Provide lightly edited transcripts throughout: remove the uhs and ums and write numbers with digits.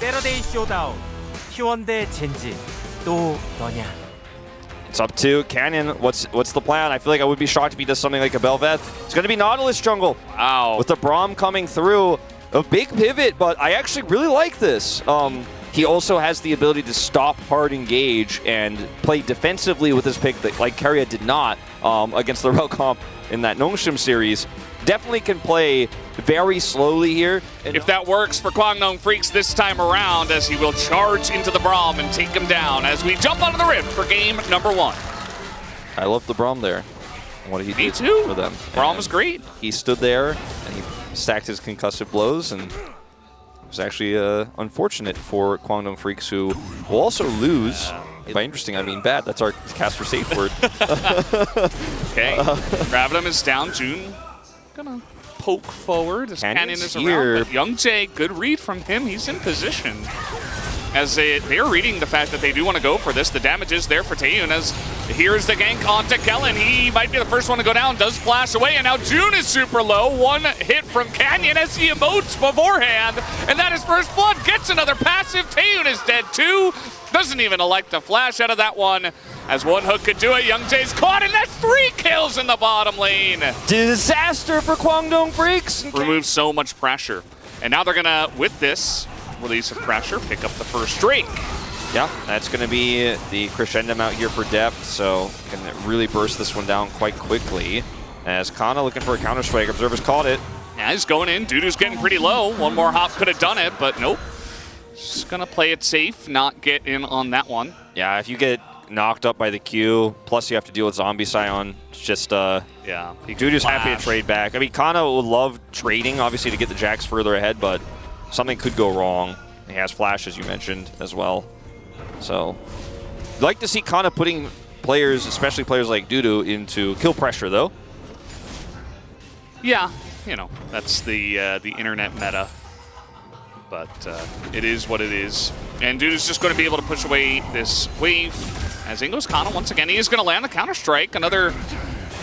세러데이 쇼다운 T1 대 젠지 또 너냐? It's up to Canyon. What's the plan? I feel like I would be shocked if he does something like a Belveth. It's going to be Nautilus jungle. Wow. With the Braum coming through. A big pivot, but I actually really like this. He also has the ability to stop hard engage and play defensively with his pick that like Keria did not against the Relcomp in that Nongshim series. Definitely can play very slowly here. If that works for Kwangdong Freaks this time around, as he will charge into the Braum and take him down as we jump onto the Rift for game number 1. I love the Braum there. What did he do too. for them? Braum was great. He stood there and he stacked his concussive blows, and it was actually unfortunate for Kwangdong Freaks, who will also lose. By interesting, I mean bad. That's our caster safe word. Okay, Gravitum is down. June gonna poke forward as Canyon is here. around. But Young Jae, good read from him. He's in position. As they're reading the fact that they do want to go for this. The damage is there for Taeyun, as here's the gank onto Kellen. He might be the first one to go down, does flash away, and now June is super low. One hit from Canyon as he emotes beforehand, and that is first blood. Gets another passive. Taeyun is dead too. Doesn't even elect to flash out of that one, as one hook could do it. Young Jae's caught, and that's 3 kills in the bottom lane. Disaster for Kwangdong Freaks. Removes so much pressure. And now they're gonna, with this release of pressure, pick up the first Drake. Yeah, that's going to be the crescendo out here for Deft, so can really burst this one down quite quickly. As Kana looking for a counter strike, Observer's caught it. Yeah, he's going in. Dudu's getting pretty low. One more hop could have done it, but nope. Just gonna play it safe, not get in on that one. Yeah, if you get knocked up by the Q, plus you have to deal with Zombie Scion, it's just, yeah. Dudu's happy to trade back. I mean, Kana would love trading, obviously, to get the Jax further ahead, but something could go wrong. He has flash, as you mentioned, as well. So, I'd like to see Kana putting players, especially players like Dudu, into kill pressure, though. Yeah, you know, that's the internet meta. But it is what it is. And Dudu's just going to be able to push away this wave. As in goes Kana once again. He is going to land the counter-strike. Another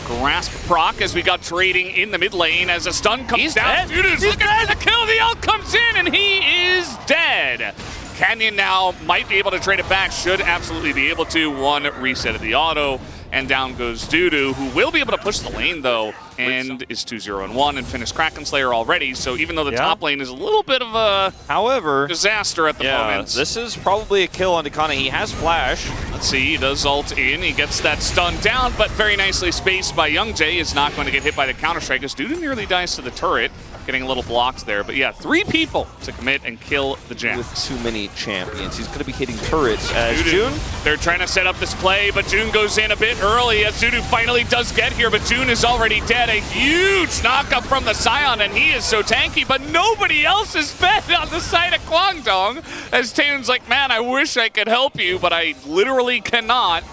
grasp proc as we got trading in the mid lane as a stun comes down. Dudu's looking for the kill. The ult comes in and he is dead. Canyon now might be able to trade it back. Should absolutely be able to. One reset of the auto. And down goes Dudu, who will be able to push the lane, though, and is 2-0-1 and finished Kraken Slayer already. So even though the top lane is a little bit of a disaster at the moment. This is probably a kill on Kana. He has flash. Let's see, he does ult in. He gets that stun down, but very nicely spaced by Young Jae. Is not going to get hit by the counter-strike, as Dudu nearly dies to the turret. Getting a little blocked there. But yeah, 3 people to commit and kill the Jax. With too many champions. He's going to be hitting turrets as June. They're trying to set up this play, but June goes in a bit early as Dudu finally does get here, but June is already dead. A huge knockup from the Scion, and he is so tanky, but nobody else is fed on the side of Kwangdong, as Taeyun's like, man, I wish I could help you, but I literally cannot.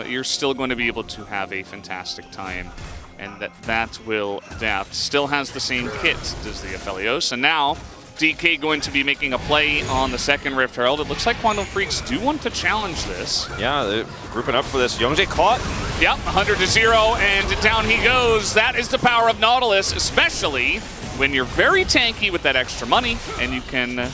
You're still going to be able to have a fantastic time. And that will adapt. Still has the same kit, does the Aphelios. And now, DK going to be making a play on the second Rift Herald. It looks like Kwangdong Freaks do want to challenge this. Yeah, they're grouping up for this. Youngjae caught. Yep, 100-0, and down he goes. That is the power of Nautilus, especially when you're very tanky with that extra money, and you can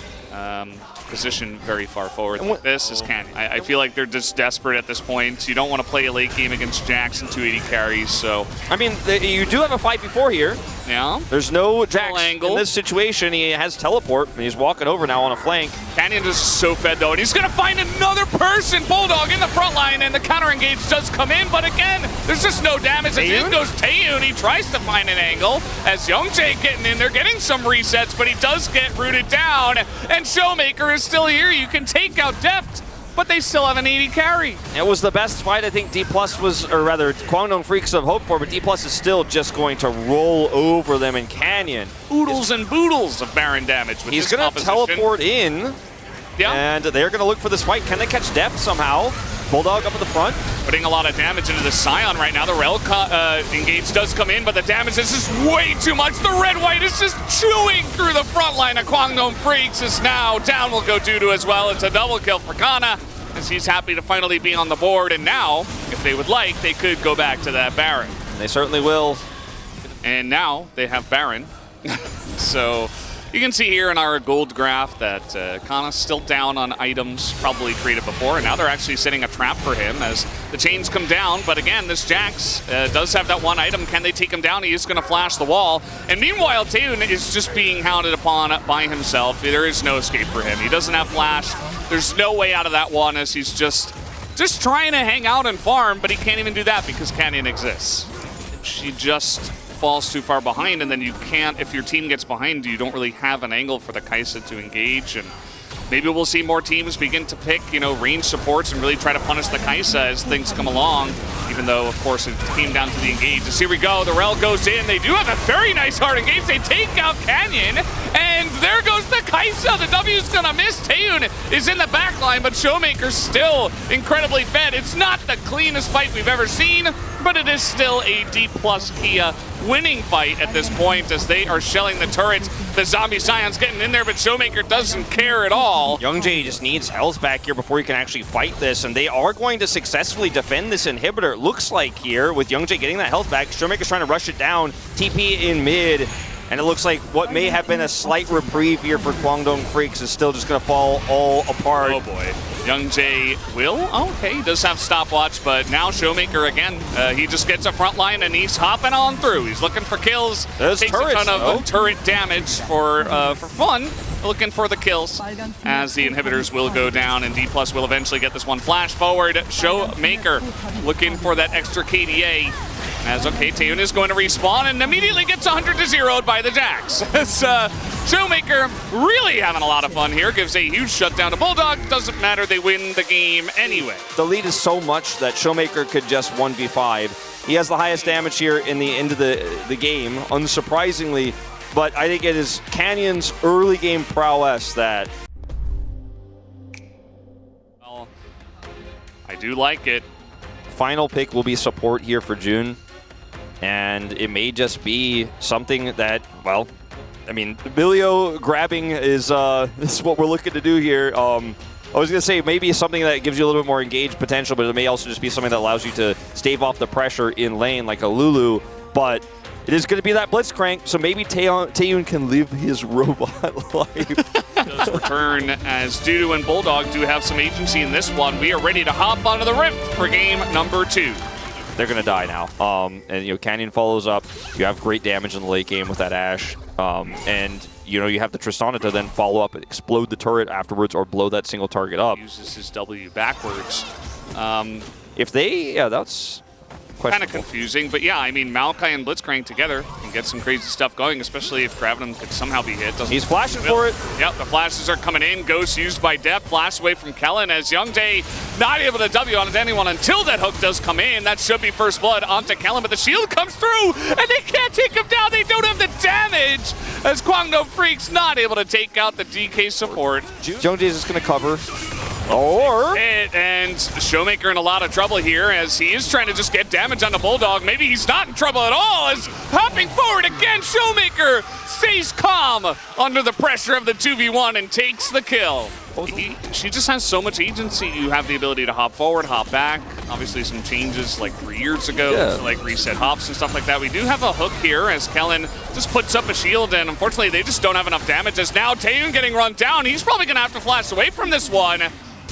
position very far forward. This is Canyon. I feel like they're just desperate at this point. You don't want to play a late game against Jax and 280 carries, so... I mean, you do have a fight before here. Yeah. There's no Jax in this situation. He has teleport, and he's walking over now on a flank. Canyon is so fed, though, and he's going to find another person. Bulldog in the front line, and the counter-engage does come in, but again, there's just no damage. As in goes Taeyun. He tries to find an angle, as Young Jae getting in there, getting some resets, but he does get rooted down, and Showmaker is still here. You can take out Deft, but they still have an 80 carry. It was the best fight I think D+ was, or rather Kwangdong Freaks have hoped for, but D+ is still just going to roll over them in Canyon. Oodles and boodles of Baron damage with He's going to teleport in, and they're going to look for this fight. Can they catch Deft somehow? Bulldog up at the front. Putting a lot of damage into the Scion right now. The Rel engage does come in, but the damage is just way too much. The red-white is just chewing through the front line of Kwangdong Freaks. Is now down will go Dudu as well. It's a double kill for Kana, as he's happy to finally be on the board. And now, if they would like, they could go back to that Baron. They certainly will. And now they have Baron. So You can see here in our gold graph that Kana's still down on items probably created before, and now they're actually setting a trap for him as the chains come down. But again, this Jax does have that one item. Can they take him down? He is going to flash the wall. And meanwhile, Taeun is just being hounded upon by himself. There is no escape for him. He doesn't have flash. There's no way out of that one as he's just trying to hang out and farm, but he can't even do that because Canyon exists. She just falls too far behind, and then you can't, if your team gets behind, you don't really have an angle for the Kai'Sa to engage, and maybe we'll see more teams begin to pick, range supports and really try to punish the Kai'Sa as things come along, even though, of course, it came down to the engage. As here we go, the Rel goes in. They do have a very nice hard engage. They take out Canyon, and there goes the Kai'Sa. The W's gonna miss. Taeun is in the back line, but Showmaker's still incredibly fed. It's not the cleanest fight we've ever seen, but it is still a D+ Kia winning fight at this point as they are shelling the turrets. The Zombie Scion's getting in there, but Showmaker doesn't care at all. Youngjae just needs health back here before he can actually fight this, and they are going to successfully defend this inhibitor. It looks like here, with Youngjae getting that health back, Showmaker's trying to rush it down, TP in mid, and it looks like what may have been a slight reprieve here for Guangdong Freaks is still just going to fall all apart. Oh boy. Youngjae will? Okay, he does have stopwatch, but now Showmaker again, he just gets a front line and he's hopping on through. He's looking for kills. There's takes turrets, a ton of turret damage for fun. Looking for the kills as the inhibitors will go down, and D+ will eventually get this one. Flash forward, Showmaker looking for that extra KDA. As, okay, Taeun is going to respawn and immediately gets 100-0'd by the Jax. As Showmaker really having a lot of fun here. Gives a huge shutdown to Bulldog. Doesn't matter, they win the game anyway. The lead is so much that Showmaker could just 1v5. He has the highest damage here in the end of the game, unsurprisingly. But I think it is Canyon's early game prowess that... Well, I do like it. Final pick will be support here for June. And it may just be something that, well, I mean, Emilio grabbing is what we're looking to do here. I was going to say maybe something that gives you a little bit more engaged potential, but it may also just be something that allows you to stave off the pressure in lane like a Lulu. But it is going to be that Blitzcrank, so maybe Taeun can live his robot life. Does return as Dudu and Bulldog do have some agency in this one. We are ready to hop onto the Rift for game number 2. They're going to die now. And, Canyon follows up. You have great damage in the late game with that Ashe. And, you have the Tristana to then follow up and explode the turret afterwards or blow that single target up. Uses his W backwards. That's kind of confusing, but yeah, I mean, Maokai and Blitzcrank together can get some crazy stuff going, especially if Gravitum could somehow be hit. He's flashing for it. Yep, the flashes are coming in. Ghost used by Def. Flash away from Kellen as Youngjae not able to W on anyone until that hook does come in. That should be first blood onto Kellen, but the shield comes through, and they can't take him down. They don't have the damage as Guangdong Freaks not able to take out the DK support. Youngjae is just going to cover. Or... And Showmaker in a lot of trouble here as he is trying to just get damage on the Bulldog. Maybe he's not in trouble at all as hopping forward again, Showmaker stays calm under the pressure of the 2v1 and takes the kill. She just has so much agency. You have the ability to hop forward, hop back. Obviously some changes like 3 years ago to like reset hops and stuff like that. We do have a hook here as Kellen just puts up a shield, and unfortunately they just don't have enough damage as now Taeun getting run down. He's probably going to have to flash away from this one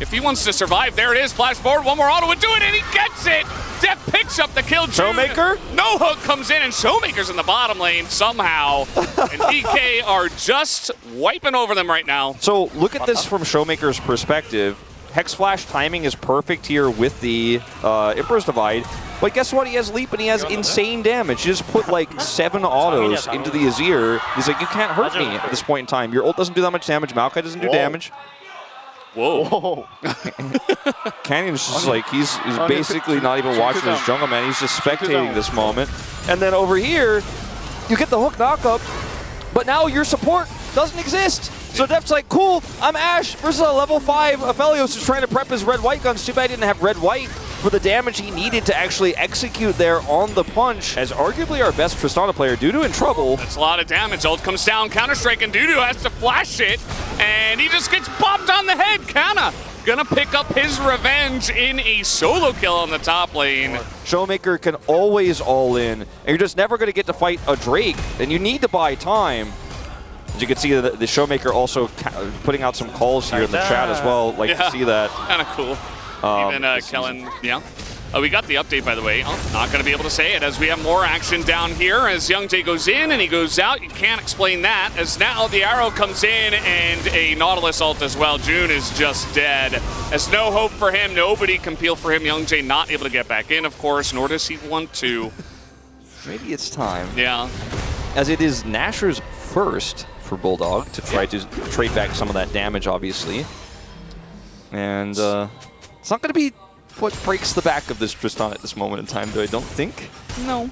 if he wants to survive. There it is, flash forward, one more auto would do it, and he gets it! Def picks up the kill. Showmaker? No hook comes in, and Showmaker's in the bottom lane somehow. And DK are just wiping over them right now. So look at this from Showmaker's perspective. Hex Flash timing is perfect here with the Emperor's Divide. But guess what? He has Leap and he has insane damage. He just put like 7 autos into the Azir. He's like, you can't hurt me at this point in time. Your ult doesn't do that much damage. Maokai doesn't do damage. Whoa. Canyon's just like, he's basically not even watching his jungle, man. He's just spectating this moment. And then over here, you get the hook knockup, but now your support doesn't exist. So Def's like, cool, I'm Ashe versus a level 5 Aphelios who's trying to prep his red-white guns. Too bad he didn't have red-white for the damage he needed to actually execute there on the punch. As arguably our best Tristana player, Dudu in trouble. That's a lot of damage. Ult comes down, Counter-Strike, and Dudu has to flash it, and he just gets bopped on the head. Kana gonna pick up his revenge in a solo kill on the top lane. Showmaker can always all in, and you're just never gonna get to fight a Drake, and you need to buy time. As you can see, the Showmaker also putting out some calls here in the chat as well. Like to see that. Kind of cool. Even Kellen, yeah. We got the update, by the way. Not going to be able to say it as we have more action down here as Youngjae goes in and he goes out. You can't explain that as now the arrow comes in and a Nautilus ult as well. June is just dead. There's no hope for him. Nobody can peel for him. Youngjae not able to get back in, of course, nor does he want to. Maybe it's time. Yeah. As it is Nasher's first for Bulldog to try to trade back some of that damage, obviously. And it's not going to be what breaks the back of this Tristana at this moment in time, though, I don't think. No,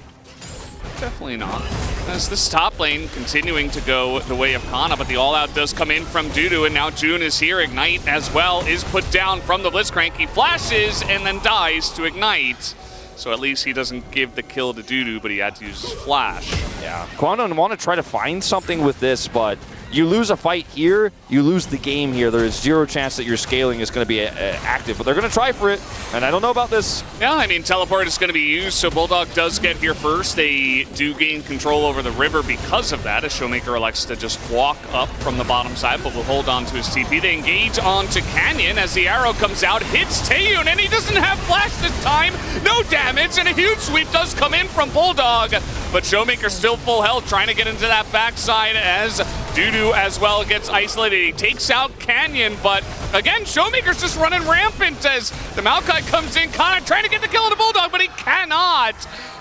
definitely not. As this top lane continuing to go the way of Kana, but the all-out does come in from Dudu, and now June is here. Ignite as well is put down from the Blitzcrank. He flashes and then dies to Ignite. So at least he doesn't give the kill to Dudu, but he had to use his flash. Yeah. Kwangdong want to try to find something with this, but you lose a fight here, you lose the game here. There is zero chance that your scaling is going to be active, but they're going to try for it, and I don't know about this. Yeah, I mean, teleport is going to be used, so Bulldog does get here first. They do gain control over the river because of that, as Showmaker elects to just walk up from the bottom side, but will hold on to his TP. They engage onto Canyon as the arrow comes out, hits Taeyun, and he doesn't have flash this time. No damage, and a huge sweep does come in from Bulldog, but Showmaker still full health, trying to get into that backside as Dudu as well gets isolated. He takes out Canyon, but again, Showmaker's just running rampant as the Maokai comes in, Kana trying to get the kill on the Bulldog, but he cannot.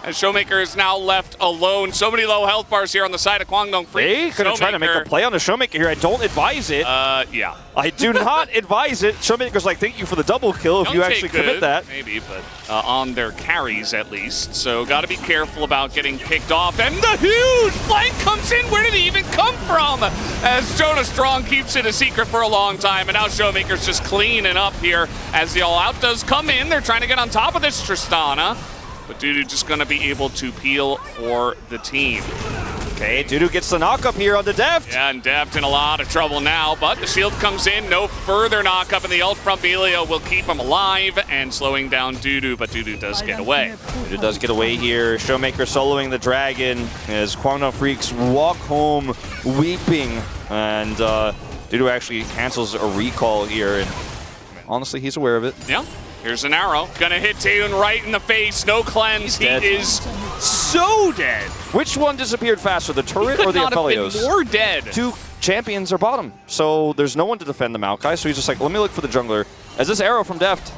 And Showmaker is now left alone. So many low health bars here on the side of Kwangdong. They could have tried to make a play on the Showmaker here. I don't advise it. Yeah. I do not advise it. Showmaker's like, thank you for the double kill if you actually commit that. Maybe, but on their carries at least. So got to be careful about getting picked off. And the huge flank comes in. Where did he even come from? As Jonah Strong keeps it a secret for a long time. And now Showmaker's just cleaning up here as the all-out does come in. They're trying to get on top of this Tristana. But Dudu just going to be able to peel for the team. Okay, Dudu gets the knock up here on the Deft. Yeah, and Deft in a lot of trouble now, but the shield comes in. No further knock up, and the ult from Belio will keep him alive and slowing down Dudu, but Dudu does get away. Dudu does get away here. Showmaker soloing the Dragon as Kwangdong Freaks walk home weeping. And Dudu actually cancels a recall here, and honestly, he's aware of it. Yeah. Here's an arrow. Gonna hit Taeyun right in the face. No cleanse. He is so dead. Which one disappeared faster, the turret or the Aphelios? He could not have been more dead. Two champions are bottom, so there's no one to defend the Maokai, so he's just like, let me look for the jungler. As this arrow from Deft,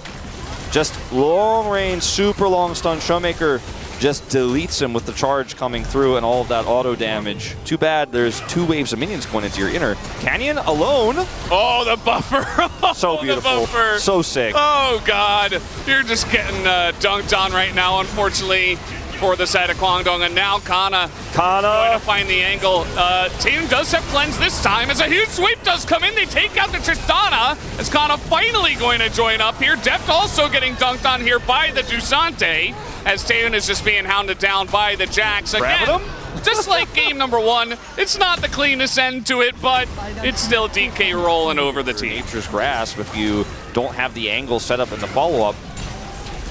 just long range, super long stun. Showmaker just deletes him with the charge coming through and all of that auto damage. Too bad there's 2 waves of minions going into your inner. Canyon alone. Oh, the buffer. So beautiful. Buffer. So sick. Oh, God. You're just getting dunked on right now, unfortunately, for the side of Kwangdong. And now Kana going to find the angle. Taeyun does have cleanse this time as a huge sweep does come in. They take out the Tristana as Kana finally going to join up here. Deft also getting dunked on here by the Dusante as Taeyun is just being hounded down by the Jax. Again, just like game number 1, it's not the cleanest end to it, but it's still DK rolling over the team. Nature's grasp if you don't have the angle set up in the follow-up.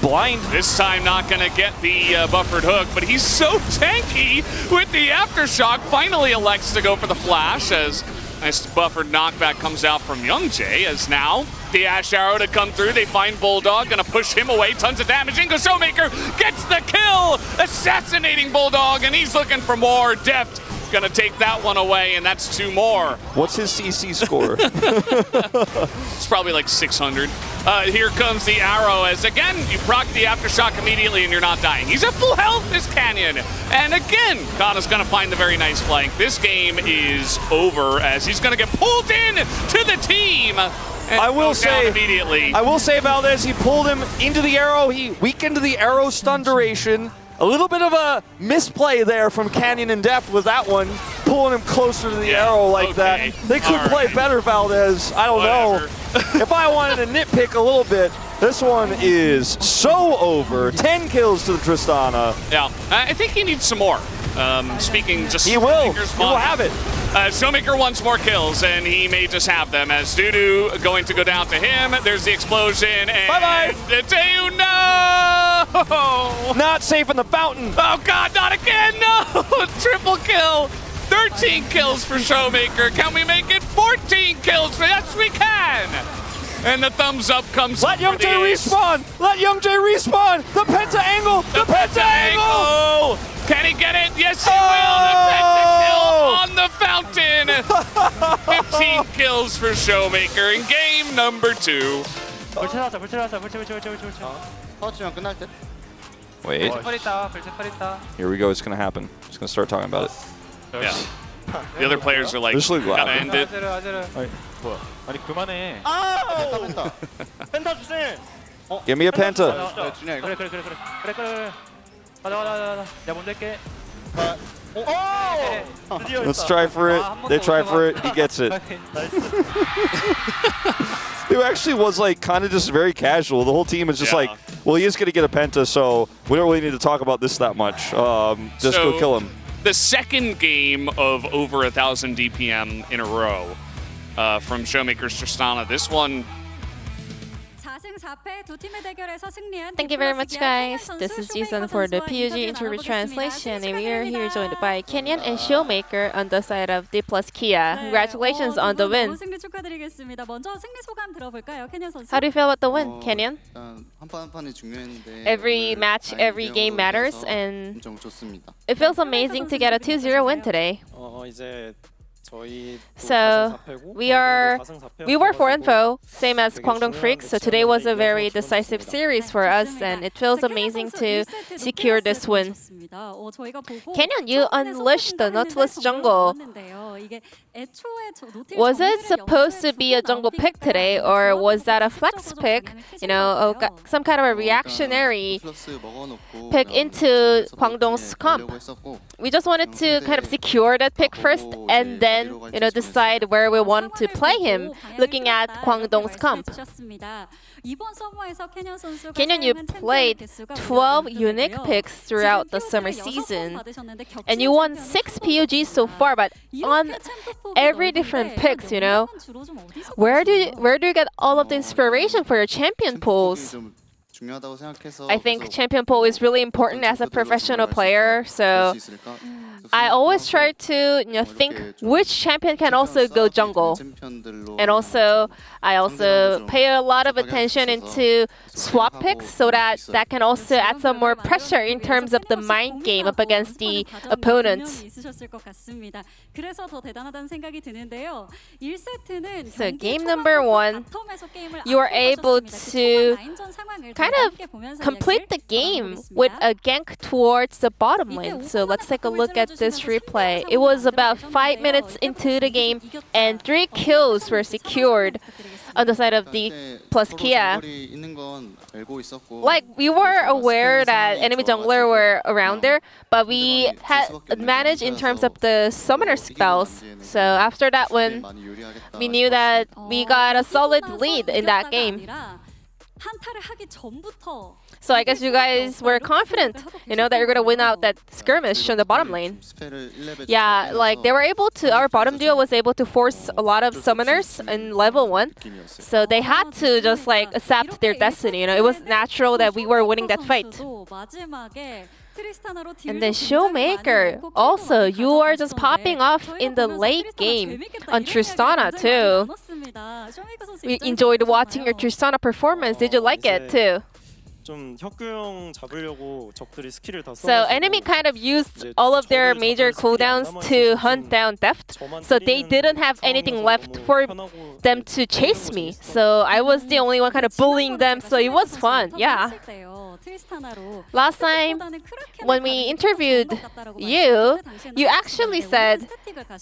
Blind. This time not going to get the buffered hook, but he's so tanky with the Aftershock. Finally elects to go for the flash as nice buffered knockback comes out from Youngjae as now the Ash Arrow to come through. They find Bulldog, going to push him away. Tons of damage. Ingo Showmaker gets the kill, assassinating Bulldog, and he's looking for more. Deft going to take that one away, and that's 2 more. What's his CC score? It's probably like 600. Here comes the arrow as, again, you proc the Aftershock immediately and you're not dying. He's at full health, this Canyon. And again, Kana's going to find the very nice flank. This game is over as he's going to get pulled in to the team. I will say, immediately. I will say, Valdez, he pulled him into the arrow. He weakened the arrow stun duration. A little bit of a misplay there from Canyon and Deft with that one, pulling him closer to the arrow like that. They could play better, Valdez. I don't know. If I wanted to nitpick a little bit, this one is so over. 10 kills to the Tristana. Yeah, I think he needs some more. Speaking just... He will. He will have it. Showmaker wants more kills, and he may just have them. As Dudu going to go down to him. There's the explosion, and... Bye-bye! Taeyun, no! Not safe in the fountain. Oh, God, not again! No! Triple kill! 30 13 kills for Showmaker. Can we make it 14 kills? Yes, we can. And the thumbs up comes. Let Young Jae respawn! Let Young Jae respawn! The Penta angle! The Penta angle! Can he get it? Yes, he will. The Penta kill on the fountain. 15 kills for Showmaker in game number 2. 불칠하자. 터치면 끝날 듯. Wait, 불칠 있다. here we go. It's gonna happen. Just gonna start talking about it. Yeah. The other players are like, Just look gotta laughing. end it. 아니 그만해. 펜타. 펜타 주세. Give me a Penta. 준이야 이거. 그래. 가자. 내가 먼저 할게. 드디어 Let's 있다. try for it. 한번 They 더 try 올라가. for it. He gets it. 나이스. It actually was like kind of just very casual. The whole team is just Yeah. like, well, he is going to get a Penta, so we don't really need to talk about this that much. Just go So- kill him. The second game of over 1,000 DPM in a row from Showmaker's Tristana. This one, Thank you very much, guys. This is Jason for the PUG interview translation, and we are here joined by Kenyon and Showmaker on the side of D plus Kia. Congratulations on the win. How do you feel about the win, Kenyon? 일단 한 판이 중요했는데 Every 오늘 match, every game matters, 이겨서 and 엄청 좋습니다. it feels amazing to get a 2-0 win today. 이제 저희 So we were 4-4, same as Kwangdong Freaks. So today was a very decisive series for us, and it feels amazing to secure this win. Kenyon, you unleashed the Nautilus jungle. Was it supposed to be a jungle pick today, or was that a flex pick? You know, some kind of a reactionary 플러스 먹어놓고 pick into Kwangdong's comp. 가려고 했었고 We just wanted to kind of secure that pick first, and then decide where we want to play him, looking at Kwangdong's comp. Kenyon, you played 12 unique picks throughout the summer season, and you won 6 PUGs so far, but on every different picks, where do you get all of the inspiration for your champion pools? 좀 중요하다고 생각해서 I think champion pool is really important as a professional player, so I always try to think which champion can also go jungle. And also, I also pay a lot of attention into swap picks so that can also add some more pressure in terms of the mind game up against the opponents. So game number 1, you were able to kind of complete the game with a gank towards the bottom lane. So let's take a look at this replay. It was about 5 minutes into the game, and 3 kills were secured on the side of the plus Kia. Like, we were aware that enemy jungler were around there, but we had advantage in terms of the summoner spells. So after that one, we knew that we got a solid lead in that game. So I guess you guys were confident, that you're gonna win out that skirmish on the bottom lane. Yeah, like they were able to, our bottom duo was able to force a lot of summoners in level 1. So they had to just accept their destiny, It was natural that we were winning that fight. And then Showmaker, also, you are just popping off in the late game on Tristana too. We enjoyed watching your Tristana performance. Did you like it too? 좀 혁규형 잡으려고 적들이 스킬을 다 So enemy kind of used all of their major cooldowns to hunt down Deft, so they didn't have anything left for them to chase me. So I was the only one kind of bullying them, so it was fun, yeah. Last time, when we interviewed you, you actually said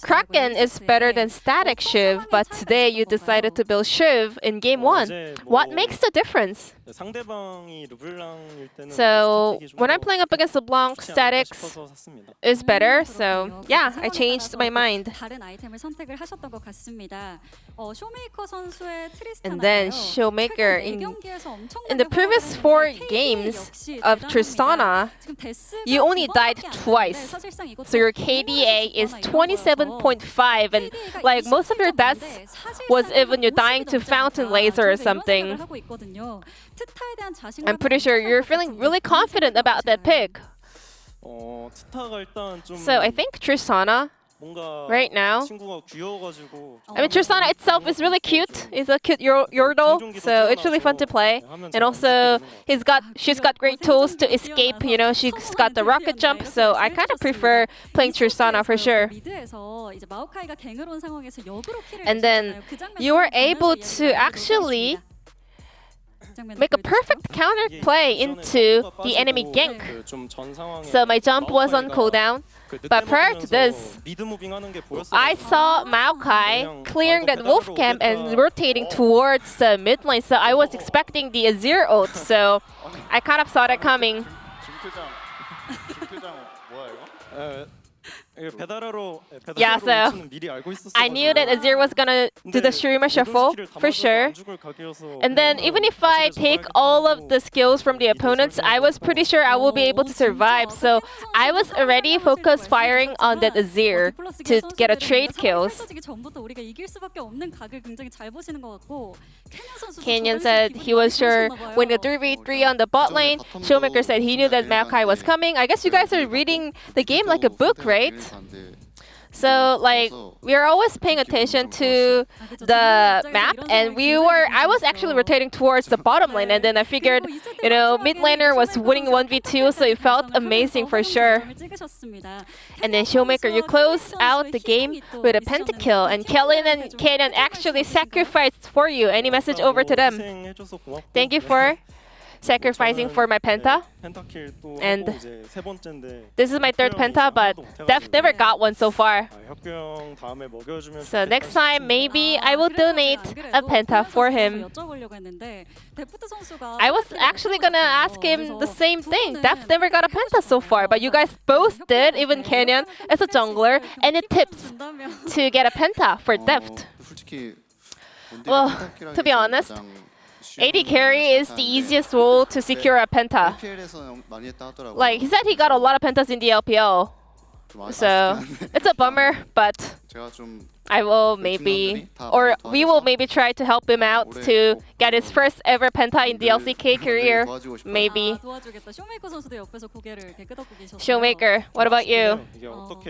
Kraken is better than Static Shiv, but today you decided to build Shiv in game 1. What makes the difference? 상대방이 르블랑일 때는 So 스태틱이 좀 when I'm 더 playing up against LeBlanc, 쉽지 않을까 Static 싶어서 샀습니다. is better. So yeah, I changed my mind. And then Showmaker, in the previous 4 games of Tristana, you only died twice. So your KDA is 27.5, and like most of your deaths was even you dying to Fountain Laser or something. I'm pretty sure you're feeling really confident about that pick. 트타가 일단 좀 So I think Tristana 뭔가 right now. 친구가 귀여워가지고 I mean, Tristana itself is really cute. It's a cute Yordle, so it's really fun to play. And also, she's got great tools to escape. You know, she's got the rocket jump, so I kind of prefer playing Tristana for sure. And then you were able to actually make a perfect counter play into the enemy gank. So my jump was on cooldown. But prior to this, I saw Maokai clearing that wolf camp and rotating towards the mid lane. So I was expecting the Azir ult. So I kind of saw that coming. Yeah, so I knew that Azir was gonna do the Shurima shuffle for sure. And then even if I take all of the skills from the opponents, I was pretty sure I will be able to survive. So I was already focused firing on that Azir to get a trade kills. Canyon said he was sure when the 3v3 on the bot lane. Showmaker said he knew that Maokai was coming. I guess you guys are reading the game like a book, right? So like we are always paying attention to the map, and I was actually rotating towards the bottom lane, and then I figured, you know, mid laner was winning 1v2, so it felt amazing for sure. And then Showmaker, you close out the game with a pentakill, and Kellen and Kaden actually sacrificed for you. Any message over to them? Thank you for sacrificing for my Penta. And this is my third Penta, but Def never got one so far. So next time, maybe I will donate a Penta for him. I was actually gonna ask him the same thing. Def never got a Penta so far, but you guys both did, even Canyon as a jungler, and it tips to get a Penta for Deft. Well, to be honest, AD carry is the easiest role to secure a Penta. Like, he said he got a lot of Pentas in the LPL. So, it's a bummer, but I will maybe, or we will maybe try to help him out to get his first ever Penta in the LCK career. Maybe. Showmaker, what about you?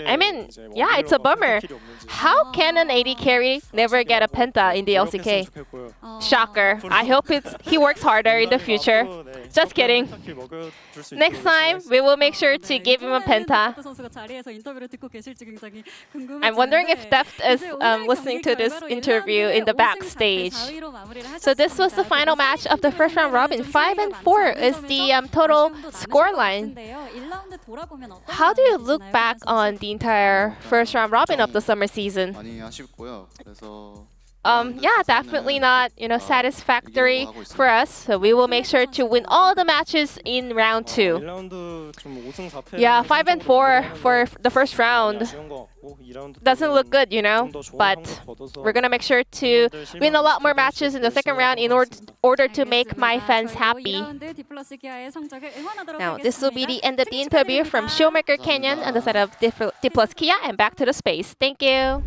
I mean, yeah, it's a bummer. How can an AD carry never get a Penta in the LCK? Shocker. I hope he works harder in the future. Just kidding. Next time, we will make sure to give him a Penta. I'm wondering if Deft is listening to this interview in the backstage. So this was the final match of the first round robin. 5-4 is the total scoreline. How do you look back on the entire first round robin of the summer season? Yeah, definitely not, satisfactory for us. So we will make sure to win all the matches in round 2. Yeah, 5-4 for the first round. Doesn't look good, but we're gonna make sure to win a lot more matches in the second round in order to make my fans happy. Now, this will be the end of the interview from Showmaker Canyon on the side of D+ Kia, and back to the space. Thank you.